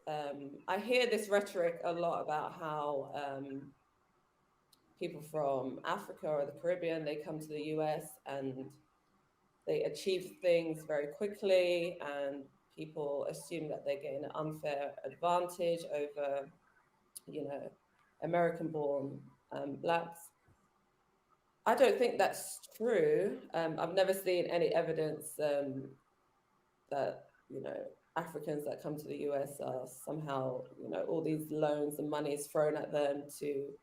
I hear this rhetoric a lot about how people from Africa or the Caribbean, they come to the US and they achieve things very quickly, and people assume that they're getting an unfair advantage over, American-born Blacks. I don't think that's true. I've never seen any evidence that, Africans that come to the US are somehow, all these loans and money is thrown at them to,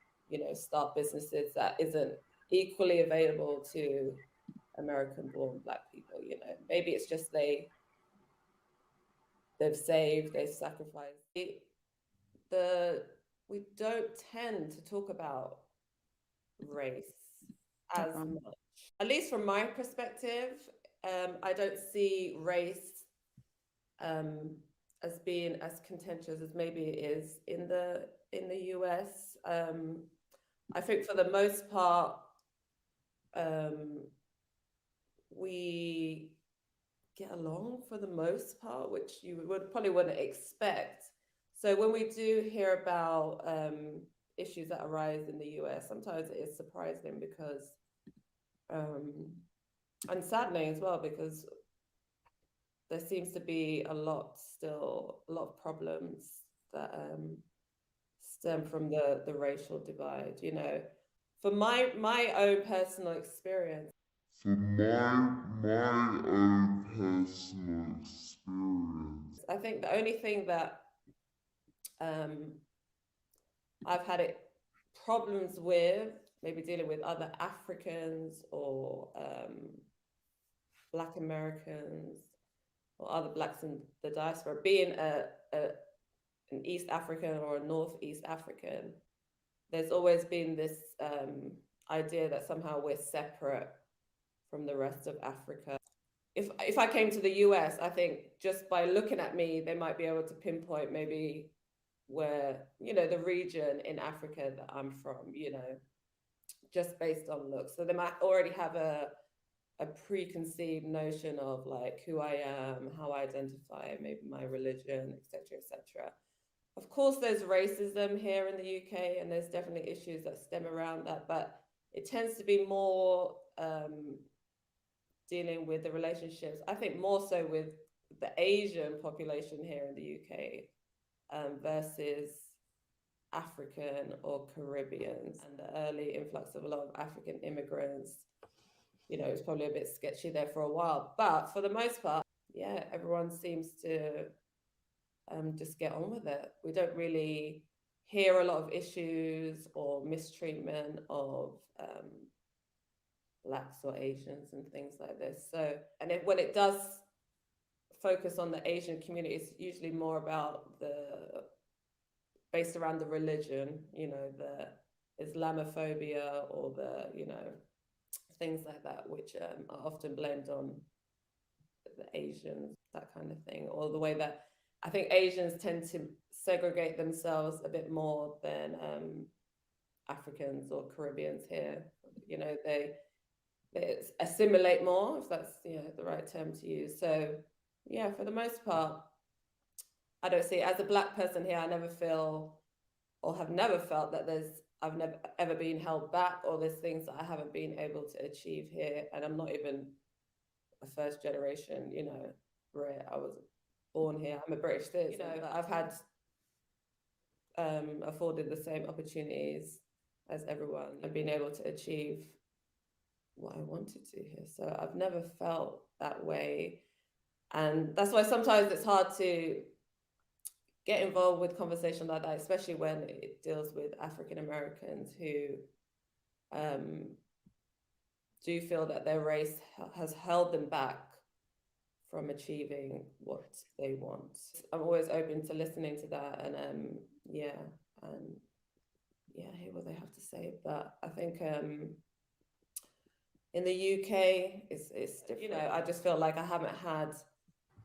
start businesses that isn't equally available to American-born Black people. Maybe it's just they've saved, they've sacrificed. We don't tend to talk about race as much, at least from my perspective. I don't see race as being as contentious as maybe it is in the US. I think for the most part, we get along for the most part, which you probably wouldn't expect. So when we do hear about issues that arise in the US, sometimes it is surprising because, and saddening as well, because there seems to be a lot of problems that stem from the racial divide. For my own personal experience, I think the only thing that I've had problems with, maybe dealing with other Africans or Black Americans or other Blacks in the diaspora, being an East African or a Northeast African, there's always been this idea that somehow we're separate from the rest of Africa. If I came to the US, I think just by looking at me, they might be able to pinpoint maybe where, the region in Africa that I'm from, just based on looks. So they might already have a preconceived notion of like who I am, how I identify, maybe my religion, etc., etc. Of course, there's racism here in the UK, and there's definitely issues that stem around that, but it tends to be more dealing with the relationships, I think more so with the Asian population here in the UK versus African or Caribbeans, and the early influx of a lot of African immigrants. It's probably a bit sketchy there for a while, but for the most part, yeah, everyone seems to just get on with it. We don't really hear a lot of issues or mistreatment of Blacks or Asians and things like this. So, and when it does focus on the Asian community, it's usually more about based around the religion, the Islamophobia or the, things like that, which are often blamed on the Asians, that kind of thing, or the way that I think Asians tend to segregate themselves a bit more than Africans or Caribbeans here. They assimilate more, if that's the right term to use. So yeah, for the most part, I don't see, as a Black person here, I never feel or have never felt that I've never ever been held back, or there's things that I haven't been able to achieve here. And I'm not even a first generation, where I was born here. I'm a British citizen. I've had afforded the same opportunities as everyone and been able to achieve what I wanted to here. So I've never felt that way. And that's why sometimes it's hard to get involved with conversation like that, especially when it deals with African Americans who do feel that their race has held them back from achieving what they want. I'm always open to listening to that and hear what they have to say. But I think in the UK, it's different. I just feel like I haven't had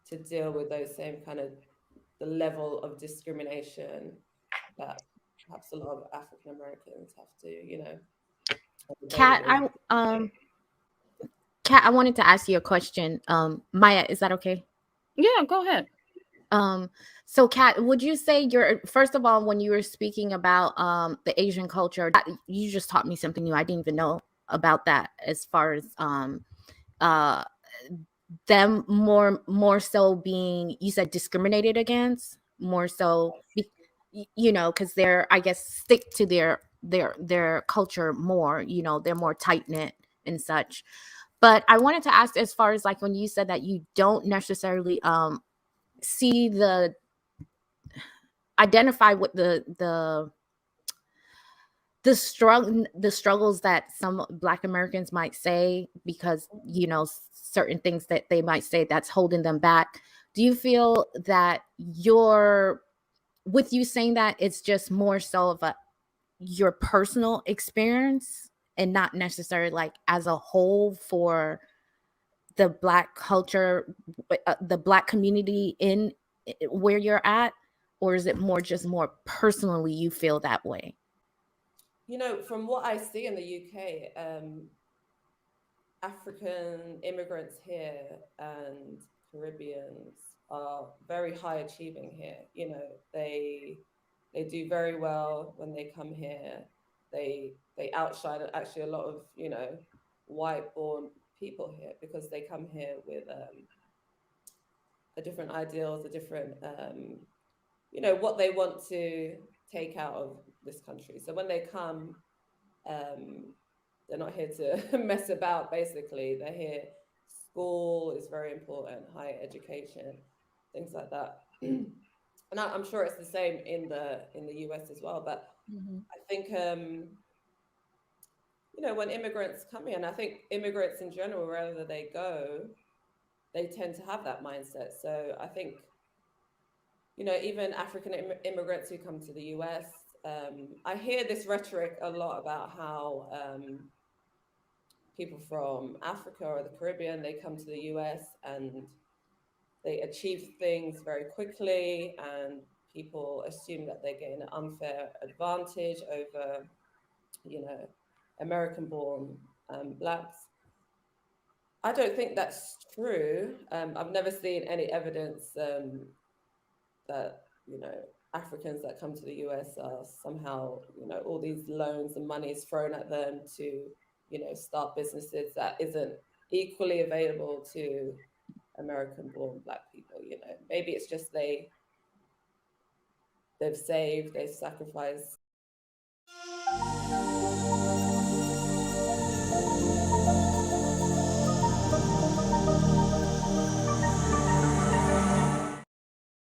to deal with those same kind of the level of discrimination that perhaps a lot of African Americans have to, Kat, Kat, I wanted to ask you a question. Maya, is that okay? Yeah, go ahead. So Kat, would you say you're, first of all, when you were speaking about the Asian culture, you just taught me something new. I didn't even know about that, as far as uh them more so being, you said, discriminated against, more so you know, because they're, I guess, stick to their culture more, you know, they're more tight knit and such. But I wanted to ask, as far as like when you said that you don't necessarily see the, identify with the struggles that some Black Americans might say, because, you know, certain things that they might say that's holding them back. Do you feel that you're, with you saying that, it's just more so of a your personal experience, and not necessarily like as a whole for the Black culture, the Black community in where you're at? Or is it more just more personally you feel that way? You know, from what I see in the UK, African immigrants here and Caribbeans are very high achieving here. You know, they do very well when they come here. They outshine actually a lot of, you know, white born people here, because they come here with a different ideals, a different you know, what they want to take out of this country. So when they come, um, they're not here to mess about, basically. They're here. School is very important, higher education, things like that. And I'm sure it's the same in the US as well. But Mhm. I think you know, when immigrants come here, and I think immigrants in general, wherever they go, they tend to have that mindset. So I think, you know, even African immigrants who come to the US, I hear this rhetoric a lot about how people from Africa or the Caribbean, they come to the US and they achieve things very quickly, and people assume that they're getting an unfair advantage over, you know, American born Blacks. I don't think that's true. I've never seen any evidence that, you know, Africans that come to the US are somehow, you know, all these loans and money is thrown at them to, you know, start businesses that isn't equally available to American born Black people. You know, maybe it's just they've saved, they've sacrificed.